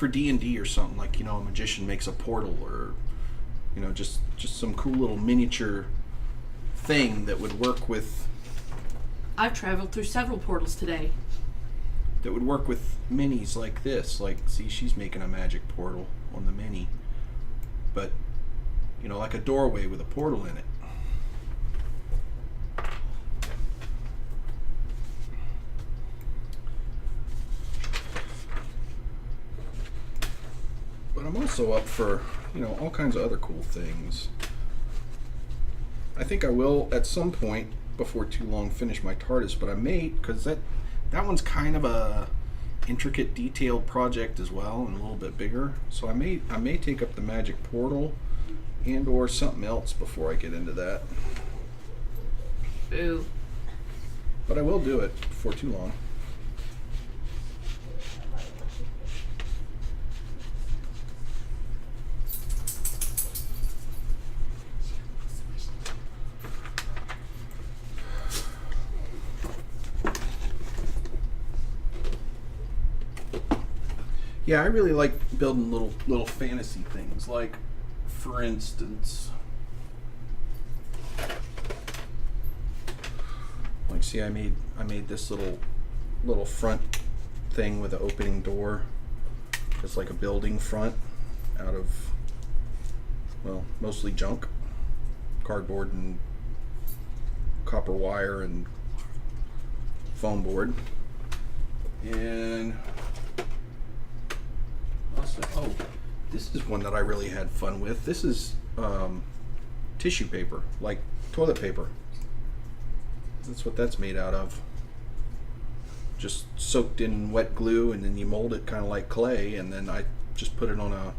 D&D or something, like, you know, a magician makes a portal, or you know, just some cool little miniature thing that would work with. I've traveled through several portals today. That would work with minis like this. Like, see, she's making a magic portal on the mini, but you know, like a doorway with a portal in it. But I'm also up for, you know, all kinds of other cool things. I think I will at some point before too long finish my TARDIS, but I may, because that one's kind of a intricate, detailed project as well, and a little bit bigger. So I may take up the magic portal and or something else before I get into that. Ooh. But I will do it before too long. Yeah, I really like building little fantasy things. Like, for instance, like, see, I made this little front thing with an opening door, just like a building front, out of, well, mostly junk, cardboard and copper wire and foam board, and oh, this is one that I really had fun with. This is tissue paper, like toilet paper. That's what that's made out of. Just soaked in wet glue, and then you mold it kind of like clay, and then I just put it on a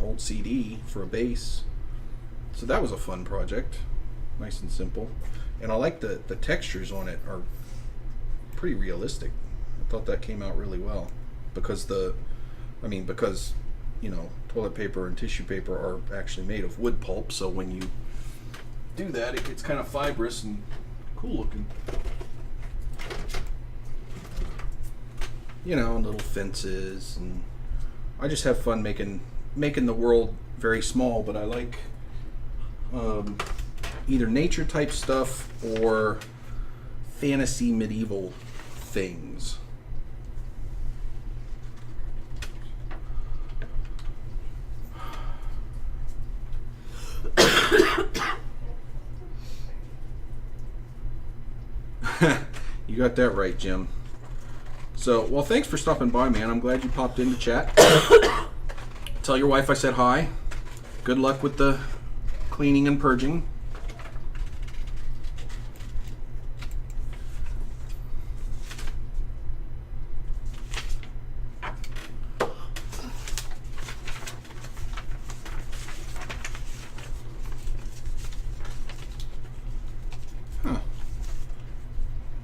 old CD for a base. So that was a fun project. Nice and simple. And I like the textures on it are pretty realistic. I thought that came out really well because because toilet paper and tissue paper are actually made of wood pulp, so when you do that, it gets kind of fibrous and cool looking. And little fences, and I just have fun making the world very small, but I like either nature type stuff or fantasy medieval things. You got that right, Jim. So, well, thanks for stopping by, man. I'm glad you popped in to chat. Tell your wife I said hi. Good luck with the cleaning and purging. Huh.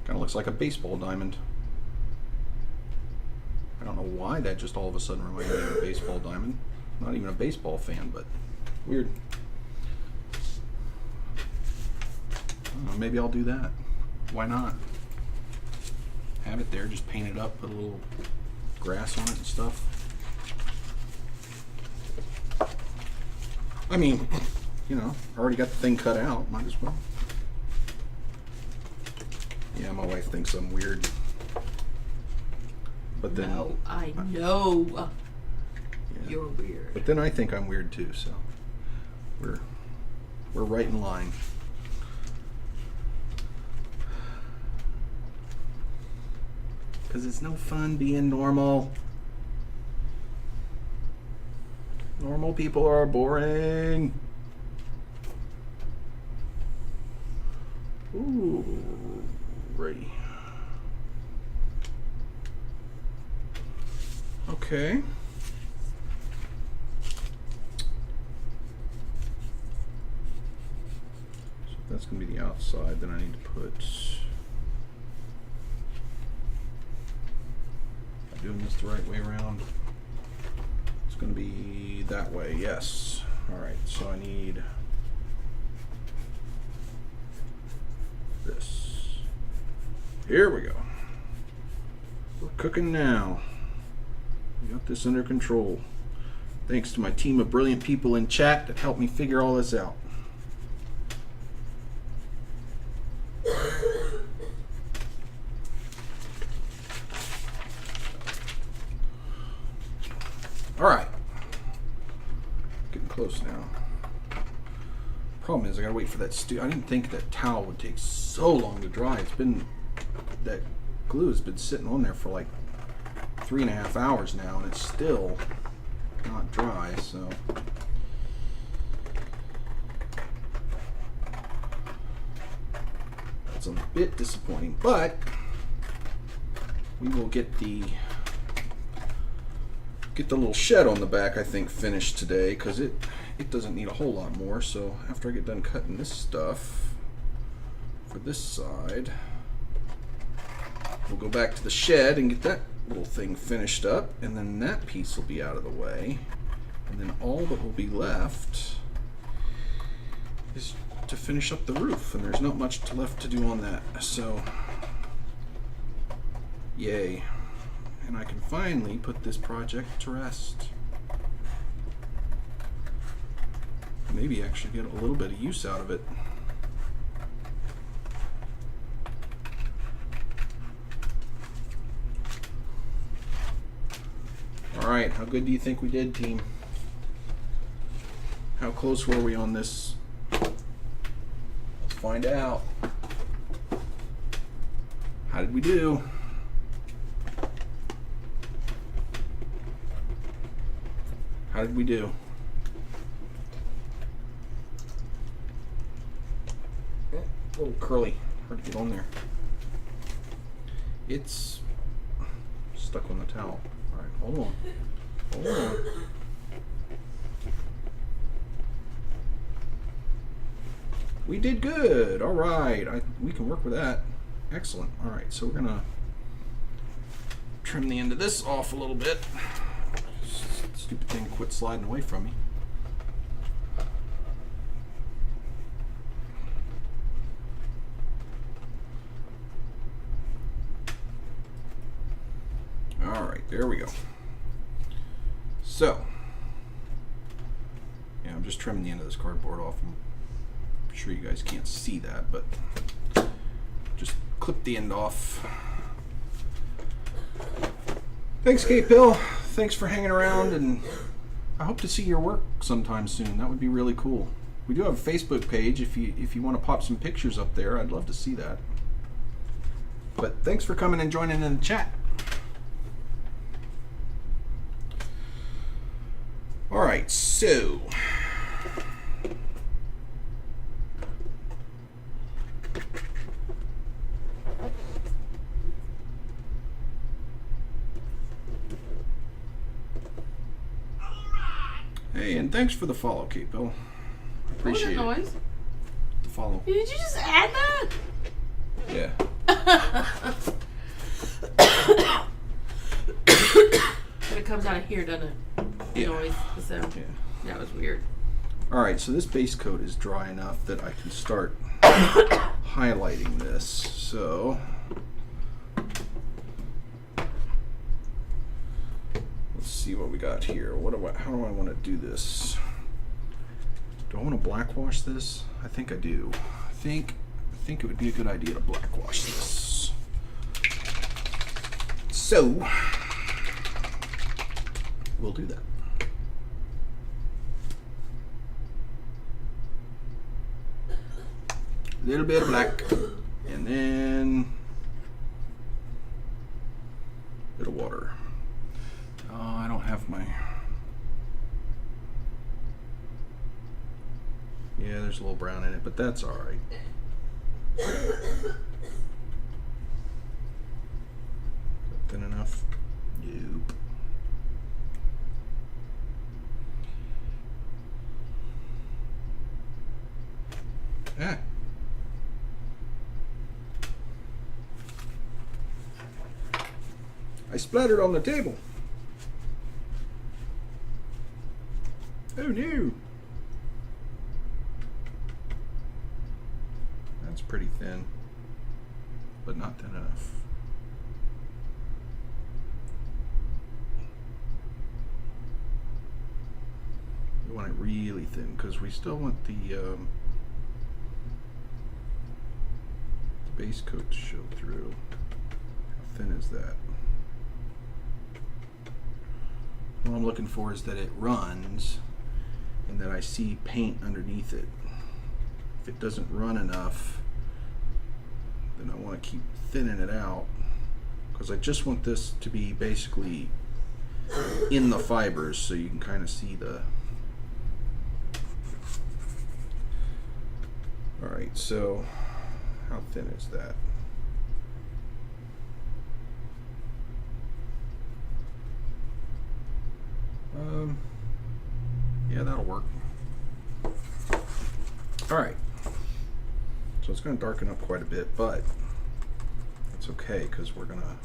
Kind of looks like a baseball diamond. I don't know why that just all of a sudden reminded me of a baseball diamond. I'm not even a baseball fan, but weird. I don't know, maybe I'll do that. Why not? Have it there, just paint it up, put a little grass on it and stuff. I mean, I already got the thing cut out, might as well. Yeah, my wife thinks I'm weird. But then, No, I know. yeah. You're weird. But then I think I'm weird too, so we're right in line. Because it's no fun being normal. Normal people are boring. Ooh, righty. Okay. So that's going to be the outside. Then I need to put. Am I doing this the right way around? It's going to be that way. Yes. All right. So I need this. Here we go. We're cooking now. We got this under control. Thanks to my team of brilliant people in chat that helped me figure all this out. All right. Getting close now. Problem is I gotta wait for that stew. I didn't think that towel would take so long to dry. That glue has been sitting on there for like 3.5 hours now, and it's still not dry, so that's a bit disappointing, but we will get the little shed on the back, I think, finished today, because it doesn't need a whole lot more. So after I get done cutting this stuff for this side, we'll go back to the shed and get that little thing finished up, and then that piece will be out of the way, and then all that will be left is to finish up the roof, and there's not much left to do on that, so yay. And I can finally put this project to rest. Maybe actually get a little bit of use out of it. Alright, how good do you think we did, team? How close were we on this? Let's find out. How did we do? How did we do? Oh, a little curly. Hard to get on there. It's stuck on the towel. Alright, hold on. Hold on. We did good. Alright. We can work with that. Excellent. Alright, so we're gonna trim the end of this off a little bit. Stupid thing quit sliding away from me. Alright, there we go. So, yeah, I'm just trimming the end of this cardboard off. I'm sure you guys can't see that, but just clip the end off. Thanks, Kate Bill. Thanks for hanging around, and I hope to see your work sometime soon. That would be really cool. We do have a Facebook page. If you want to pop some pictures up there, I'd love to see that. But thanks for coming and joining in the chat. All right, so hey, and thanks for the follow, Kate Bill. I appreciate What was that noise? the follow. Did you just add that? Yeah. But it comes out of here, doesn't it? The Yeah. noise, the sound. Yeah. That was weird. All right, so this base coat is dry enough that I can start highlighting this. So let's see what we got here. How do I want to do this? Do I want to black wash this? I think I do. I think it would be a good idea to black wash this. So we'll do that. A little bit of black, and then a bit of water. Oh, I don't have my. Yeah, there's a little brown in it, but that's all right. Thin enough? Nope. Ah. I splattered on the table. Oh no. That's pretty thin, but not thin enough. We want it really thin because we still want the base coat to show through. How thin is that? What I'm looking for is that it runs and that I see paint underneath it. If it doesn't run enough, then I want to keep thinning it out because I just want this to be basically in the fibers so you can kind of see the. Alright, so how thin is that? Yeah, that'll work. Alright. So it's going to darken up quite a bit, but that's okay because we're going to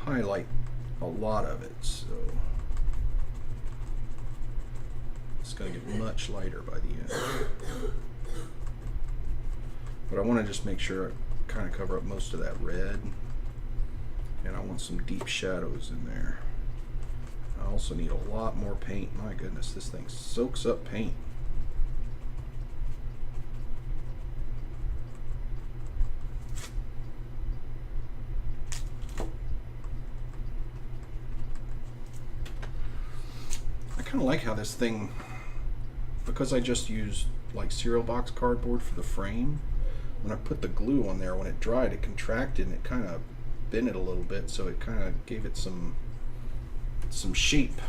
highlight a lot of it, so it's going to get much lighter by the end. But I want to just make sure I kind of cover up most of that red, and I want some deep shadows in there. I also need a lot more paint. My goodness, this thing soaks up paint. I kind of like how this thing, because I just used like cereal box cardboard for the frame, when I put the glue on there, when it dried, it contracted and it kind of bent it a little bit, so it kind of gave it some shape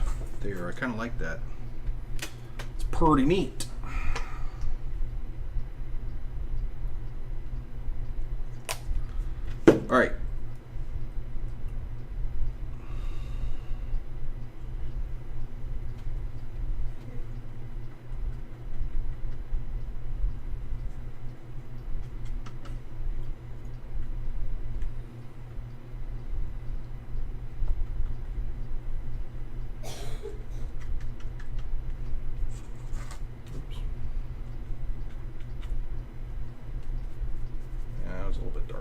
there. I kind of like that. It's pretty neat. All right.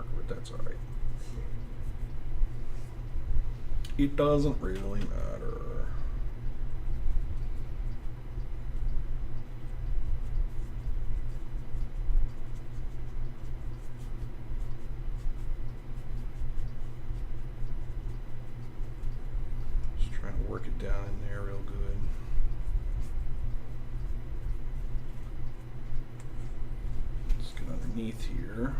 darker, but that's alright. It doesn't really matter. Just trying to work it down in there real good. Let's get underneath here.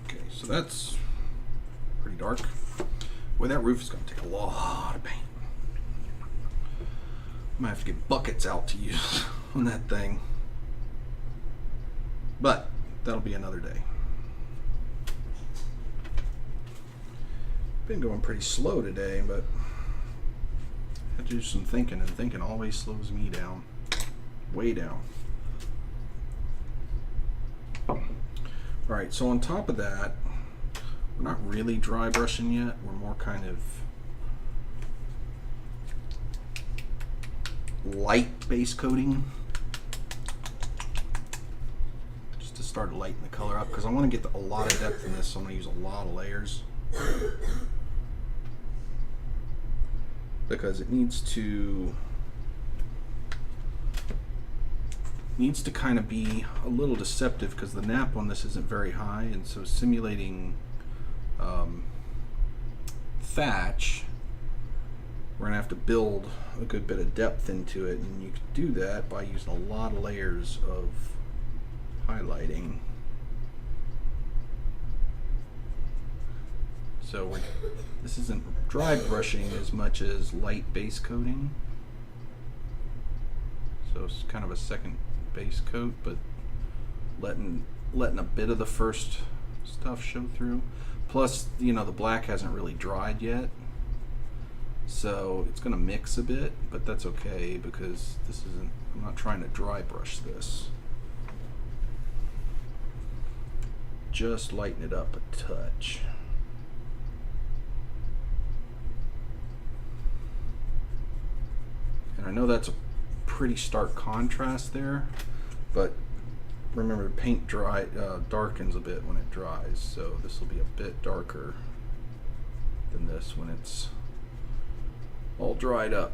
Okay, so that's pretty dark. Boy, that roof is going to take a lot of paint. I might have to get buckets out to use on that thing. But that'll be another day. Been going pretty slow today, but I had to do some thinking, and thinking always slows me down. Way down. Alright, so on top of that, we're not really dry brushing yet. We're more kind of light base coating. Just to start to lighten the color up, because I want to get a lot of depth in this, so I'm going to use a lot of layers. Because it needs to kind of be a little deceptive, because the nap on this isn't very high, and so simulating thatch, we're gonna have to build a good bit of depth into it, and you can do that by using a lot of layers of highlighting. So this isn't dry brushing as much as light base coating. So it's kind of a second base coat, but letting a bit of the first stuff show through. Plus, you know, the black hasn't really dried yet, so it's going to mix a bit, but that's okay because this isn't. I'm not trying to dry brush this. Just lighten it up a touch. And I know that's a pretty stark contrast there, but remember, paint darkens a bit when it dries, so this will be a bit darker than this when it's all dried up.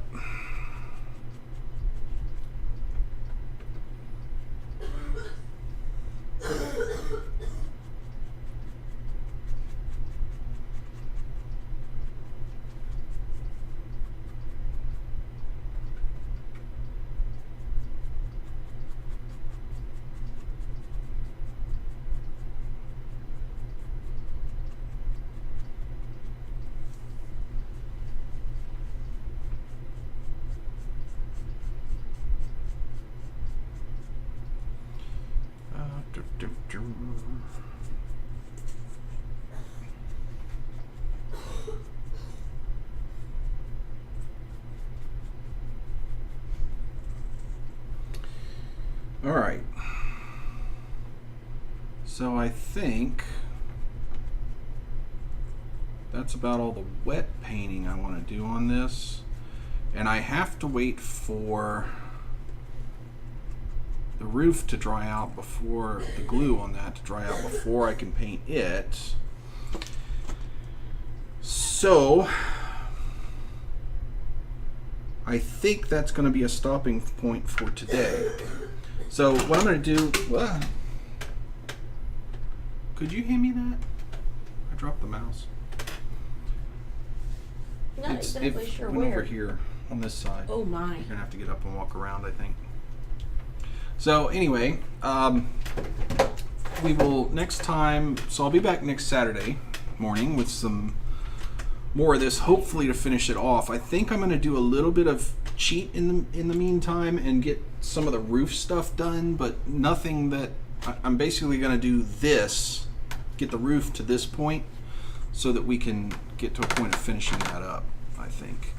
All right. So I think that's about all the wet painting I want to do on this. And I have to wait for the roof to dry out before, the glue on that to dry out before I can paint it. So I think that's going to be a stopping point for today. So what I'm going to do, could you hand me that? I dropped the mouse. Not exactly sure went where. over here on this side. Oh my. You're gonna have to get up and walk around, I think. So anyway, we will next time. So I'll be back next Saturday morning with some more of this, hopefully to finish it off. I think I'm gonna do a little bit of cheat in the meantime and get some of the roof stuff done, but nothing that I'm basically gonna do this, get the roof to this point, so that we can get to a point of finishing that up, I think.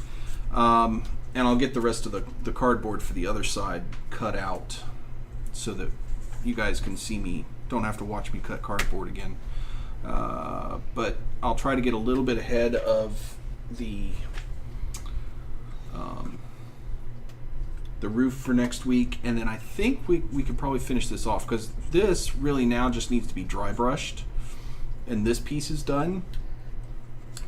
And I'll get the rest of the cardboard for the other side cut out so that you guys can see me. Don't have to watch me cut cardboard again. But I'll try to get a little bit ahead of the roof for next week, and then I think we could probably finish this off, because this really now just needs to be dry brushed, and this piece is done.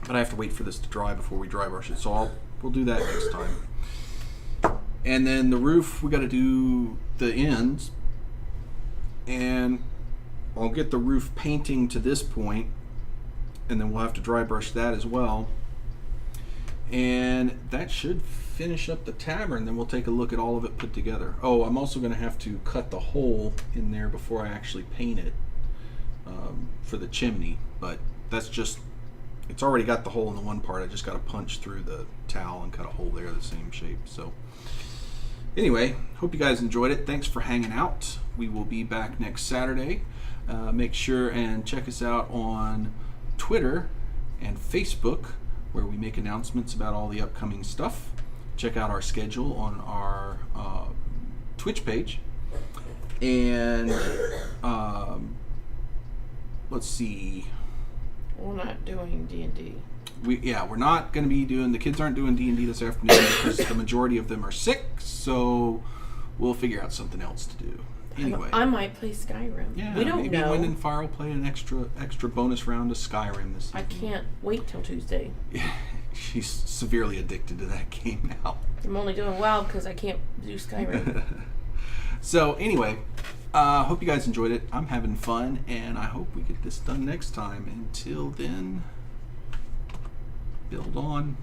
But I have to wait for this to dry before we dry brush it, so we'll do that next time. And then the roof, we got to do the ends, and I'll get the roof painting to this point, and then we'll have to dry brush that as well. And that should finish up the tavern. Then we'll take a look at all of it put together. Oh, I'm also going to have to cut the hole in there before I actually paint it for the chimney. But that's just, it's already got the hole in the one part. I just got to punch through the towel and cut a hole there the same shape. So anyway, hope you guys enjoyed it. Thanks for hanging out. We will be back next Saturday. Make sure and check us out on Twitter and Facebook, where we make announcements about all the upcoming stuff. Check out our schedule on our Twitch page. And let's see. We're not doing D&D. We're not going to be doing, the kids aren't doing D&D this afternoon because the majority of them are sick, so we'll figure out something else to do. Anyway, I might play Skyrim. yeah, We don't maybe know. Wind and Fire will play an extra bonus round of Skyrim this I evening. can't wait till Tuesday. She's severely addicted to that game now. I'm only doing WoW because I can't do Skyrim. So anyway, hope you guys enjoyed it. I'm having fun, and I hope we get this done next time. Until then, build on.